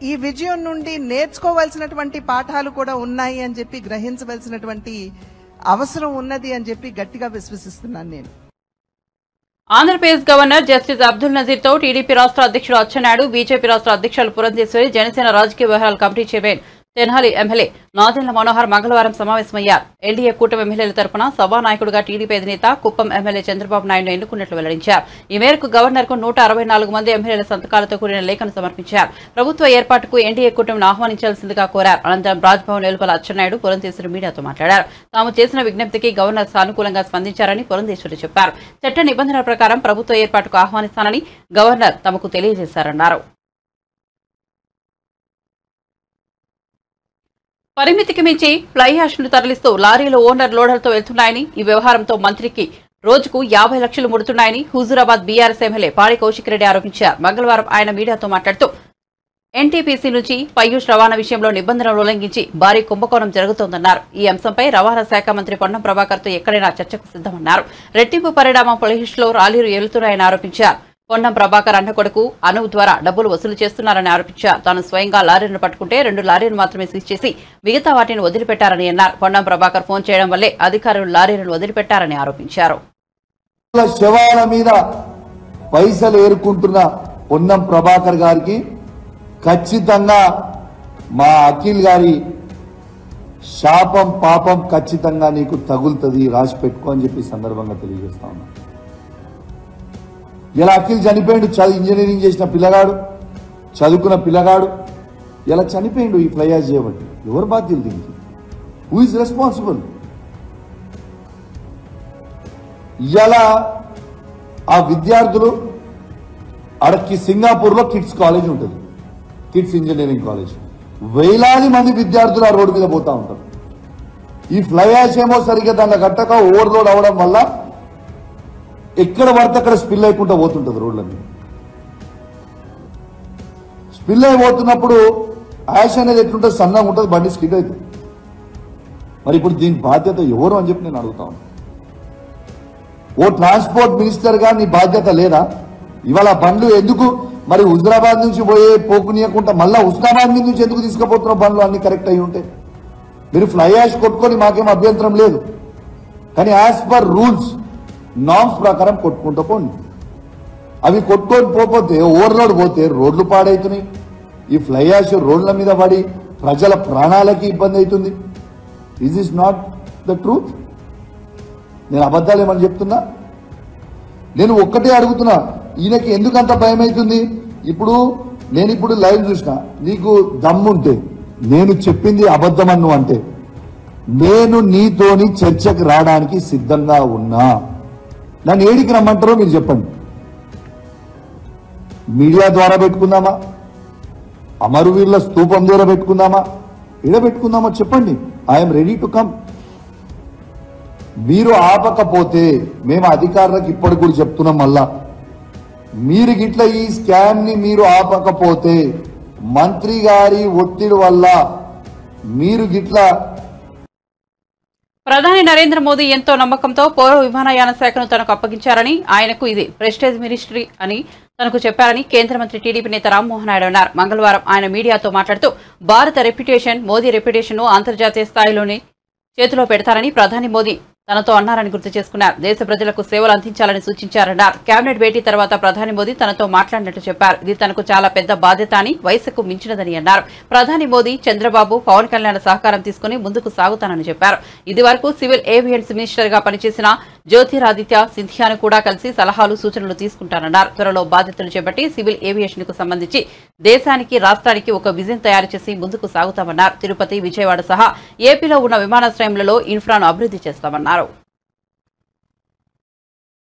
ఈ విజయం నుండి నేర్చుకోవాల్సినటువంటి పాఠాలు కూడా ఉన్నాయి అని చెప్పి గ్రహించవలసినటువంటి అవసరం ఉన్నది అని చెప్పి గట్టిగా విశ్వసిస్తున్నాను నేను. ఆంధ్రప్రదేశ్ గవర్నర్ జస్టిస్ అబ్దుల్ నజీర్ తో టీడీపీ రాష్ట్ర అధ్యక్షుడు అచ్చెన్నాయుడు, బీజేపీ రాష్ట్ర అధ్యక్షులు పురంధేశ్వరి, జనసేన రాజకీయ వ్యవహారాల committee chairman Tenali MLA Nadendla Manohar మంగళవారం సమావేశమయ్యారు. ఎన్డీఏ కూటమి ఎమ్మెల్యేల తరపున సభానాయకుడిగా టీడీపీ అధినేత కుప్పం ఎమ్మెల్యే చంద్రబాబు నాయుడును ఎన్నుకున్నట్లు వెల్లడించారు. ఈ మేరకు గవర్నర్ కు 164 మంది ఎమ్మెల్యేల సంతకాలతో కూడిన లేఖను సమర్పించారు. ప్రభుత్వ ఏర్పాటుకు ఎన్డీఏ కూటమిని ఆహ్వానించాల్సిందిగా కోరారు. అనంతరం రాజ్భవన్ వెలుపల అచ్చెన్నాయుడు, పురంధేశ్వరి మీడియాతో మాట్లాడారు. తాము చేసిన విజ్ఞప్తికి గవర్నర్ సానుకూలంగా స్పందించారని పురంధేశ్వరి చెప్పారు. చట్ట నిబంధనల ప్రకారం ప్రభుత్వ ఏర్పాటుకు ఆహ్వానిస్తానని గవర్నర్ తమకు తెలియజేశారన్నారు. పరిమితికి మించి ఫ్లై యాష్ ను తరలిస్తూ లారీలు ఓనర్ లోడర్లతో వెళ్తున్నాయని, ఈ వ్యవహారంతో మంత్రికి రోజుకు 50 లక్షలు ముడుతున్నాయని హుజూరాబాద్ బీఆర్ఎస్ ఎమ్మెల్యే పాడి కౌశిక్ రెడ్డి ఆరోపించారు. మంగళవారం ఆయన మీడియాతో మాట్లాడుతూ ఎన్టీపీసీ నుంచి పయ్యూష్ రవాణా విషయంలో నిబంధనలు ఉల్లంఘించి భారీ కుంభకోణం జరుగుతోందన్నారు. ఈ అంశంపై రవాణా శాఖ మంత్రి పొన్నం ప్రభాకర్ తో ఎక్కడైనా చర్చకు సిద్దమన్నారు. రెట్టింపు పరిణామం పయ్యూష్ లో లారీలు వెళుతున్నాయని ఆరోపించారు. పొన్నం ప్రభాకర్ అన్న కొడుకు అనూప్ ద్వారా డబ్బులు వసూలు చేస్తున్నారని ఆరోపించారు. తాను స్వయంగా లారీలను పట్టుకుంటే 2 లారీలు మాత్రమే సీజ్ చేసి మిగతా వాటిని వదిలిపెట్టారని అన్నారు. పొన్నం ప్రభాకర్ ఫోన్ చేయడం వల్లే అధికారులు లారీలను వదిలిపెట్టారని ఆరోపించారు. శవాల మీద పైసలు ఏరుకుంటున్న పొన్నం ప్రభాకర్ గారికి ఖచ్చితంగా మా అఖిల్ గారి శాపం పాపం ఖచ్చితంగా నీకు తగులుతుంది, రాసి పెట్టుకో అని చెప్పి సందర్భంగా తెలియజేస్తా ఉన్నా. ఇలా అఖిల్ చనిపోయిండు, ఇంజనీరింగ్ చేసిన పిల్లగాడు, చదువుకున్న పిల్లగాడు ఇలా చనిపోయిండు ఈ ఫ్లై యాష్ చేయబట్టి. ఎవరు బాధ్యులు దీనికి? Who is responsible? ఇలా ఆ విద్యార్థులు ఆడకి సింగపూర్లో కిడ్స్ కాలేజ్ ఉంటుంది, కిడ్స్ ఇంజనీరింగ్ కాలేజ్. వేలాది మంది విద్యార్థులు ఆ రోడ్డు మీద పోతా ఉంటారు. ఈ ఫ్లై యాష్ ఏమో సరిగ్గా దాన్ని గట్టక ఓవర్లోడ్ అవడం వల్ల ఎక్కడ పడితే అక్కడ స్పిల్ అయిపోతూ పోతుంటుంది రోడ్ల మీద. స్పిల్ అయిపోతున్నప్పుడు యాష్ అనేది ఎట్లుంటుంది, సన్నగా ఉంటుంది, బండి స్కిడ్ అవుతుంది. మరి ఇప్పుడు దీని బాధ్యత ఎవరు అని చెప్పి నేను అడుగుతా ఉన్నాను. ఓ ట్రాన్స్పోర్ట్ మినిస్టర్ గా నీ బాధ్యత లేదా? ఇవాళ బండ్లు ఎందుకు మరి హుజరాబాద్ నుంచి పోకునియకుండా మళ్ళా హుస్నాబాద్ నుంచి ఎందుకు తీసుకుపోతున్న బండ్లు అన్ని కరెక్ట్ అయి ఉంటే? మీరు ఫ్లై యాష్ కొట్టుకొని మాకేం అభ్యంతరం లేదు, కానీ యాజ్ పర్ రూల్స్ నామ్స్ ప్రకారం కొట్టుకుంటూ పోండి. అవి కొట్టుకొని పోతే ఓవర్లోడ్ పోతే రోడ్లు పాడవుతున్నాయి. ఈ ఫ్లై యాష్ రోడ్ల మీద పడి ప్రజల ప్రాణాలకి ఇబ్బంది అవుతుంది. Is is not the truth? నేను అబద్ధాలు ఏమని చెప్తున్నా? నేను ఒక్కటే అడుగుతున్నా, ఈయనకి ఎందుకంత భయం అవుతుంది? నేను లైవ్ చూసిన, నీకు దమ్ముంటే నేను చెప్పింది అబద్ధమన్ను అంటే నేను నీతోని చర్చకు రావడానికి సిద్ధంగా ఉన్నా. నన్ను ఏడికి రమ్మంటారో మీరు చెప్పండి. మీడియా ద్వారా పెట్టుకుందామా, అమరవీరుల స్తూపం ద్వారా పెట్టుకుందామా, ఇడబెట్టుకుందామో చెప్పండి. I'm ready to come. మీరు ఆపకపోతే మేము అధికారులకు ఇప్పటికి కూడా చెప్తున్నాం, మళ్ళా మీరు గిట్ల ఈ స్కామ్ ని మీరు ఆపకపోతే మంత్రి గారి ఒత్తిడి వల్ల మీరు గిట్ల ప్రధాని నరేంద్ర మోదీ ఎంతో నమ్మకంతో పౌర విమానయాన శాఖను తనకు అప్పగించారని, ఆయనకు ఇది ప్రెస్టేజ్ మినిస్ట్రీ అని తనకు చెప్పారని కేంద్ర మంత్రి టీడీపీ నేత రామ్మోహన్ నాయుడు అన్నారు. మంగళవారం ఆయన మీడియాతో మాట్లాడుతూ భారత రెప్యుటేషన్, మోదీ రెప్యుటేషన్ ను అంతర్జాతీయ స్థాయిలోనే చేతిలో పెడతారని ప్రధాని మోదీ తనతో అన్నారని గుర్తు చేసుకున్నారు. దేశ ప్రజలకు సేవలు అందించాలని సూచించారన్నారు. కేబినెట్ భేటీ తర్వాత ప్రధాని మోదీ తనతో మాట్లాడినట్టు చెప్పారు. ఇది తనకు చాలా పెద్ద బాధ్యత అని, వయసుకు మించినదని అన్నారు. ప్రధాని మోదీ, చంద్రబాబు, పవన్ కళ్యాణ్ సహకారం తీసుకుని ముందుకు సాగుతానని చెప్పారు. ఇది వరకు సివిల్ ఏవియన్స్ మినిస్టర్ గా పనిచేసిన జ్యోతిరాదిత్య సింధియాను కూడా కలిసి సలహాలు, సూచనలు తీసుకుంటానన్నారు. త్వరలో బాధ్యతలు చేపట్టి సివిల్ ఏవియేషన్ కు సంబంధించి దేశానికి, రాష్ట్రానికి ఒక విజన్ తయారు చేసి ముందుకు సాగుతామన్నారు. తిరుపతి, విజయవాడ సహా ఏపీలో ఉన్న విమానాశ్రయంలో ఇన్ఫ్రాను అభివృద్ధి చేస్తామన్నారు.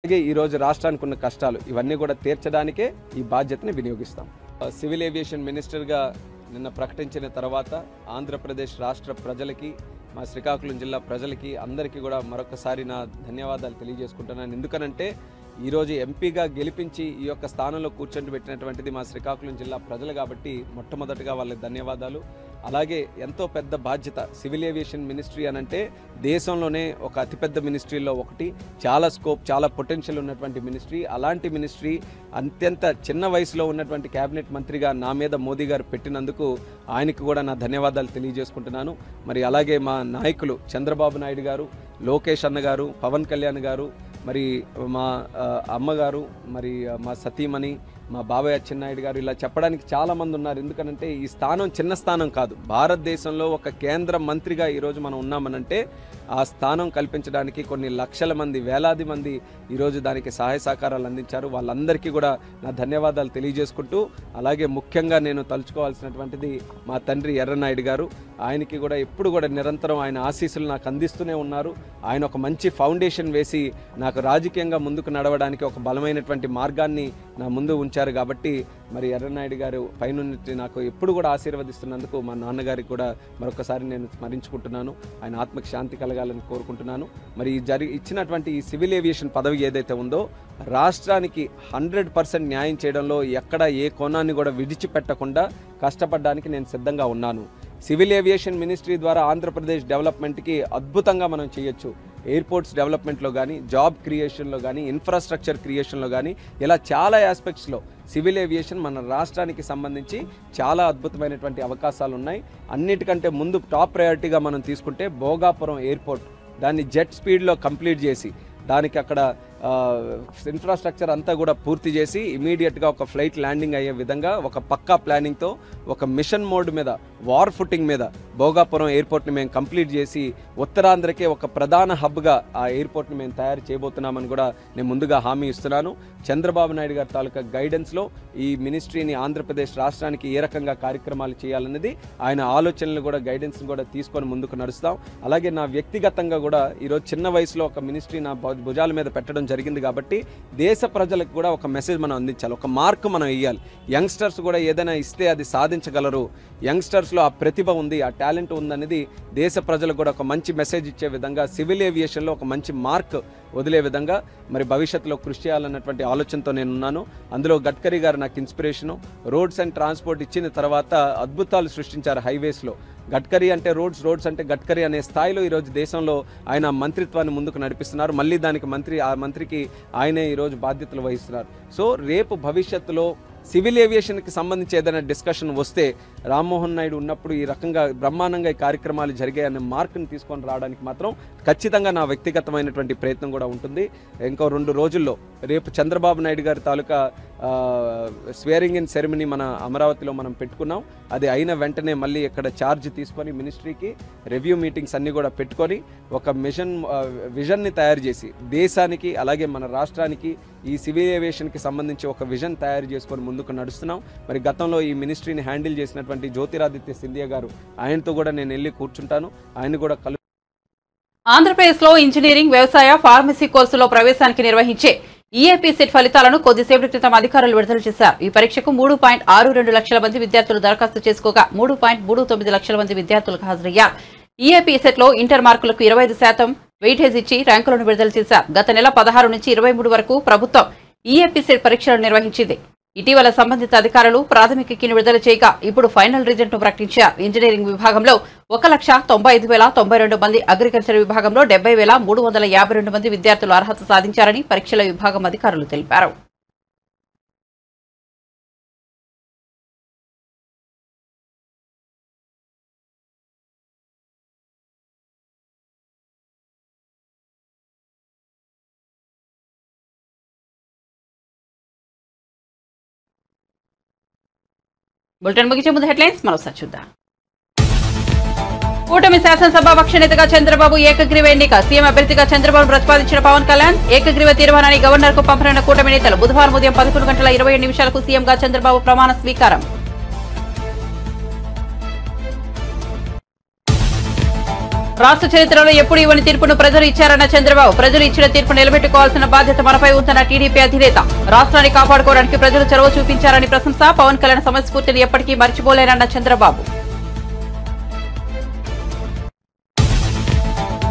అలాగే ఈరోజు రాష్ట్రానికి ఉన్న కష్టాలు ఇవన్నీ కూడా తీర్చడానికే ఈ బాధ్యతని వినియోగిస్తాం. సివిల్ ఏవియేషన్ మినిస్టర్గా నిన్న ప్రకటించిన తర్వాత ఆంధ్రప్రదేశ్ రాష్ట్ర ప్రజలకి, మా శ్రీకాకుళం జిల్లా ప్రజలకి అందరికీ కూడా మరొకసారి నా ధన్యవాదాలు తెలియజేసుకుంటున్నాను. ఎందుకనంటే ఈరోజు ఎంపీగా గెలిపించి ఈ యొక్క స్థానంలో కూర్చొని పెట్టినటువంటిది మా శ్రీకాకుళం జిల్లా ప్రజలు కాబట్టి మొట్టమొదటిగా వాళ్ళకి ధన్యవాదాలు. అలాగే ఎంతో పెద్ద బాధ్యత సివిల్ ఏవియేషన్ మినిస్ట్రీ అనంటే దేశంలోనే ఒక అతిపెద్ద మినిస్ట్రీలో ఒకటి, చాలా స్కోప్, చాలా పొటెన్షియల్ ఉన్నటువంటి మినిస్ట్రీ. అలాంటి మినిస్ట్రీ అత్యంత చిన్న వయసులో ఉన్నటువంటి కేబినెట్ మంత్రిగా నా మీద మోదీ గారు పెట్టినందుకు ఆయనకు కూడా నా ధన్యవాదాలు తెలియజేసుకుంటున్నాను. మరి అలాగే మా నాయకులు చంద్రబాబు నాయుడు గారు, లోకేష్ అన్న గారు, పవన్ కళ్యాణ్ గారు, మరి మా అమ్మగారు, మరి మా సతీమణి, మా బాబాయ్ అచ్చెన్నాయుడు గారు, ఇలా చెప్పడానికి చాలామంది ఉన్నారు. ఎందుకనంటే ఈ స్థానం చిన్న స్థానం కాదు. భారతదేశంలో ఒక కేంద్ర మంత్రిగా ఈరోజు మనం ఉన్నామనంటే ఆ స్థానం కల్పించడానికి కొన్ని లక్షల మంది, వేలాది మంది ఈరోజు దానికి సహాయ సహకారాలు అందించారు. వాళ్ళందరికీ కూడా నా ధన్యవాదాలు తెలియజేసుకుంటూ, అలాగే ముఖ్యంగా నేను తలుచుకోవాల్సినటువంటిది మా తండ్రి ఎర్రనాయుడు గారు. ఆయనకి కూడా ఎప్పుడు కూడా నిరంతరం ఆయన ఆశీస్సులు నాకు అందిస్తూనే ఉన్నారు. ఆయన ఒక మంచి ఫౌండేషన్ వేసి నాకు రాజకీయంగా ముందుకు నడవడానికి ఒక బలమైనటువంటి మార్గాన్ని నా ముందు ఉంచారు. కాబట్టి మరి ఎర్రనాయుడు గారు పైనుంచి నాకు ఎప్పుడు కూడా ఆశీర్వదిస్తున్నందుకు మా నాన్నగారికి కూడా మరొకసారి నేను స్మరించుకుంటున్నాను. ఆయన ఆత్మకి శాంతి కలగాలని కోరుకుంటున్నాను. మరి ఇచ్చినటువంటి ఈ సివిల్ ఏవియేషన్ పదవి ఏదైతే ఉందో రాష్ట్రానికి 100% న్యాయం చేయడంలో ఎక్కడ ఏ కోణాన్ని కూడా విడిచిపెట్టకుండా కష్టపడడానికి నేను సిద్ధంగా ఉన్నాను. సివిల్ ఏవియేషన్ మినిస్ట్రీ ద్వారా ఆంధ్రప్రదేశ్ డెవలప్మెంట్కి అద్భుతంగా మనం చేయొచ్చు. ఎయిర్పోర్ట్స్ డెవలప్మెంట్లో కానీ, జాబ్ క్రియేషన్లో కానీ, ఇన్ఫ్రాస్ట్రక్చర్ క్రియేషన్లో కానీ, ఇలా చాలా ఆస్పెక్ట్స్లో సివిల్ ఏవియేషన్ మన రాష్ట్రానికి సంబంధించి చాలా అద్భుతమైనటువంటి అవకాశాలు ఉన్నాయి. అన్నిటికంటే ముందు టాప్ ప్రయారిటీగా మనం తీసుకుంటే భోగాపురం ఎయిర్పోర్ట్, దాన్ని జెట్ స్పీడ్లో కంప్లీట్ చేసి దానికి అక్కడ ఇన్ఫ్రాస్ట్రక్చర్ అంతా కూడా పూర్తి చేసి ఇమీడియట్గా ఒక ఫ్లైట్ ల్యాండింగ్ అయ్యే విధంగా ఒక పక్కా ప్లానింగ్తో ఒక మిషన్ మోడ్ మీద, వార్ ఫుటింగ్ మీద భోగాపురం ఎయిర్పోర్ట్ని మేము కంప్లీట్ చేసి ఉత్తరాంధ్రకే ఒక ప్రధాన హబ్గా ఆ ఎయిర్పోర్ట్ని మేము తయారు చేయబోతున్నామని కూడా నేను ముందుగా హామీ ఇస్తున్నాను. చంద్రబాబు నాయుడు గారి తాలూకా గైడెన్స్లో ఈ మినిస్ట్రీని ఆంధ్రప్రదేశ్ రాష్ట్రానికి ఏ రకంగా కార్యక్రమాలు చేయాలన్నది ఆయన ఆలోచనలు కూడా, గైడెన్స్ని కూడా తీసుకొని ముందుకు నడుస్తాం. అలాగే నా వ్యక్తిగతంగా కూడా ఈరోజు చిన్న వయసులో ఒక మినిస్ట్రీ నా భుజాల మీద పెట్టడం జరిగింది కాబట్టి దేశ ప్రజలకు కూడా ఒక మెసేజ్ మనం అందించాలి, ఒక మార్క్ మనం ఇవ్వాలి. యంగ్స్టర్స్ కూడా ఏదైనా ఇస్తే అది సాధించగలరు, యంగ్స్టర్స్లో ఆ ప్రతిభ ఉంది, ఆ టాలెంట్ ఉందనేది దేశ ప్రజలకు కూడా ఒక మంచి మెసేజ్ ఇచ్చే విధంగా సివిల్ ఏవియేషన్లో ఒక మంచి మార్క్ వదిలే విధంగా మరి భవిష్యత్తులో కృషి చేయాలన్నటువంటి ఆలోచనతో నేను ఉన్నాను. అందులో గడ్కరీ గారు నాకు ఇన్స్పిరేషను. రోడ్స్ అండ్ ట్రాన్స్పోర్ట్ ఇచ్చిన తర్వాత అద్భుతాలు సృష్టించారు హైవేస్లో. గడ్కరీ అంటే రోడ్స్ అంటే గడ్కరీ అనే స్థాయిలో ఈరోజు దేశంలో ఆయన మంత్రిత్వాన్ని ముందుకు నడిపిస్తున్నారు. మళ్ళీ దానికి ఆ మంత్రికి ఆయనే ఈరోజు బాధ్యతలు వహిస్తున్నారు. సో రేపు భవిష్యత్తులో సివిల్ ఏవియేషన్కి సంబంధించి ఏదైనా డిస్కషన్ వస్తే రామ్మోహన్ నాయుడు ఉన్నప్పుడు ఈ రకంగా బ్రహ్మాండంగా ఈ కార్యక్రమాలు జరిగాయనే మార్కుని తీసుకొని రావడానికి మాత్రం ఖచ్చితంగా నా వ్యక్తిగతమైనటువంటి ప్రయత్నం కూడా ఉంటుంది. ఇంకో 2 రోజుల్లో రేపు చంద్రబాబు నాయుడు గారి తాలూకా స్వేరింగ్ ఇన్ సెరమనీ మన అమరావతిలో మనం పెట్టుకున్నాం. అది అయిన వెంటనే మళ్ళీ ఇక్కడ ఛార్జ్ తీసుకొని మినిస్ట్రీకి రివ్యూ మీటింగ్స్ అన్నీ కూడా పెట్టుకొని ఒక విజన్ని తయారు చేసి దేశానికి అలాగే మన రాష్ట్రానికి ఈ సివిల్ ఏవియేషన్కి సంబంధించి ఒక విజన్ తయారు చేసుకొని ముందుకు నడుస్తున్నాం. మరి గతంలో ఈ మినిస్ట్రీని హ్యాండిల్ చేసినటువంటి జ్యోతిరాదిత్య సింధియా గారు, ఆయనతో కూడా నేను వెళ్ళి కూర్చుంటాను. ఆయన కూడా ఆంధ్రప్రదేశ్లో ఇంజనీరింగ్, వ్యవసాయ, ఫార్మసీ కోర్సులో ప్రవేశానికి నిర్వహించే ఈఏపీ సెట్ ఫలితాలను కొద్దిసేపటి క్రితం అధికారులు విడుదల చేశారు. ఈ పరీక్షకు 3.62 లక్షల మంది విద్యార్థులు దరఖాస్తు చేసుకోగా 3.39 లక్షల మంది విద్యార్థులకు హాజరయ్యారు. ఈఏపీ సెట్ లో ఇంటర్ మార్కులకు 25% వెయిటేజ్ ఇచ్చి ర్యాంకులను విడుదల చేశారు. గత నెల 16 నుంచి 23 వరకు ప్రభుత్వం ఈఏపీ సెట్ పరీక్షలను నిర్వహించింది. ఇటీవల సంబంధిత అధికారులు ప్రాథమిక కీని విడుదల చేయగా ఇప్పుడు ఫైనల్ రిజల్ట్ ను ప్రకటించారు. ఇంజనీరింగ్ విభాగంలో 1,95,092 మంది, అగ్రికల్చర్ విభాగంలో 70,352 మంది విద్యార్థులు అర్హత సాధించారని పరీక్షల విభాగం అధికారులు తెలిపారు. బులెటిన్ ముగించే ముందు హెడ్లైన్స్ మరోసారి చూద్దాం. కూటమి శాసనసభాపక్ష నేతగా చంద్రబాబు ఏకగ్రీవ ఎన్నిక. సీఎం అభ్యర్థిగా చంద్రబాబు ప్రతిపాదించిన పవన్ కళ్యాణ్ ఏకగ్రీవ తీర్మానాన్ని గవర్నర్ కు పంపనున్న కూటమి నేతలు. బుధవారం ఉదయం 11:27 సీఎంగా చంద్రబాబు ప్రమాణ స్వీకారం. రాష్ట్ర చరిత్రలో ఎప్పుడు ఇవ్వని తీర్పును ప్రజలు ఇచ్చారన్న చంద్రబాబు. ప్రజలు ఇచ్చిన తీర్పు నిలబెట్టుకోవాల్సిన బాధ్యత మనపై ఉందన్న టీడీపీ అధినేత. రాష్ట్రాన్ని కాపాడుకోవడానికి ప్రజలు చొరవ చూపించారని ప్రశంస. పవన్ కళ్యాణ్ సమయస్ఫూర్తిని ఎప్పటికీ మర్చిపోలేనన్న చంద్రబాబు.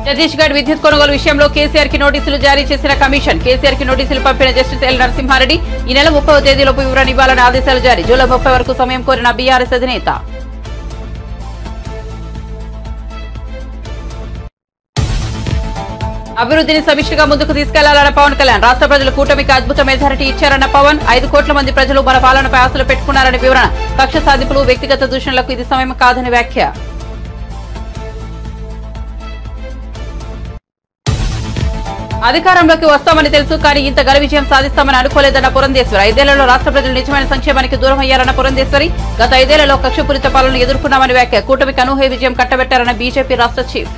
ఛత్తీస్గఢ్ విద్యుత్ కొనుగోలు విషయంలో కేసీఆర్ కి నోటీసులు జారీ చేసిన కమిషన్. కేసీఆర్ కి నోటీసులు పంపిన జస్టిస్ ఎల్ నరసింహారెడ్డి ఈ నెల 30వ తేదీలోపు వివరణ ఇవ్వాలని ఆదేశాలు జారీ. జూలై 30 వరకు సమయం కోరిన బీఆర్ఎస్ అధినేత. అభివృద్ధిని సమిష్టిగా ముందుకు తీసుకెళ్లాలన్న పవన్ కళ్యాణ్. రాష్ట్ర ప్రజలు కూటమికి అద్భుత మెజారిటీ ఇచ్చారన్న పవన్. 5 కోట్ల మంది ప్రజలు మన పాలనపై ఆశలు పెట్టుకున్నారని వివరణ. కక్ష సాధింపులు, వ్యక్తిగత దూషణలకు ఇది సమయం కాదని వ్యాఖ్య. అధికారంలోకి వస్తామని తెలుసు, కానీ ఇంత ఘన విజయం సాధిస్తామని అనుకోలేదన్న పురంధేశ్వరి. 5 ఏళ్లలో రాష్ట్ర ప్రజలు నిజమైన సంక్షేమానికి దూరం అయ్యారన్న పురంధేశ్వరి. గత 5 ఏళ్లలో కక్షపూరిత పాలనను ఎదుర్కొన్నామని వ్యాఖ్య. కూటమికి అనూహ్య విజయం కట్టబెట్టారన్న బీజేపీ రాష్ట్ర చీఫ్.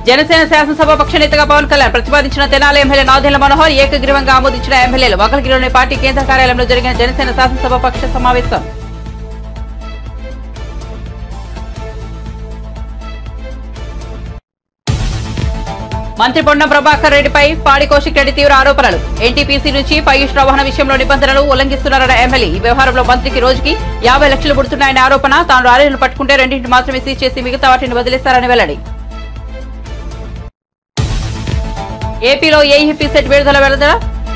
జనసేన శాసనసభాపక్ష నేతగా పవన్ కళ్యాణ్ ప్రతిపాదించిన తెనాలి ఎమ్మెల్యే నాదెళ్ల మనోహర్ ఏకగ్రీవంగా ఆమోదించిన ఎమ్మెల్యేలు. మంగళగిరిలోని పార్టీ కేంద్ర కార్యాలయంలో జరిగిన జనసేన శాసనసభాపక్ష సమావేశం. మంత్రి పొన్నం ప్రభాకర్ రెడ్డిపై పాడి కౌశిక్ రెడ్డి తీవ్ర ఆరోపణలు. ఎన్టీపీసీ నుంచి పయూష్ రవాణా విషయంలో నిబంధనలు ఉల్లంఘిస్తున్నారన్న ఎమ్మెల్యే. ఈ వ్యవహారంలో మంత్రికి రోజుకి 50 లక్షలు పుడుతున్నాయనే ఆరోపణ. తాను లారీలను పట్టుకుంటే 2 మాత్రమే సీజ్ చేసి మిగతా వాటిని వదిలేస్తారని వెల్లడి. ఏపీలో ఏఈపీ సెట్ విడుదల.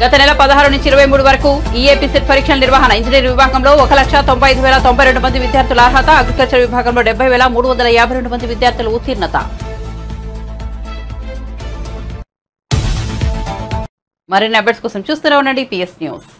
గత నెల 16 నుంచి 23 వరకు ఈఏపీ సెట్ పరీక్షల నిర్వహణ. ఇంజనీరింగ్ విభాగంలో 1,95,092 మంది విద్యార్థుల అర్హత. అగ్రికల్చర్ విభాగంలో 70,352 మంది విద్యార్థుల ఉత్తీర్ణత. మరిన్ని అప్డేట్స్ కోసం చూస్తూనే ఉండండి PS న్యూస్.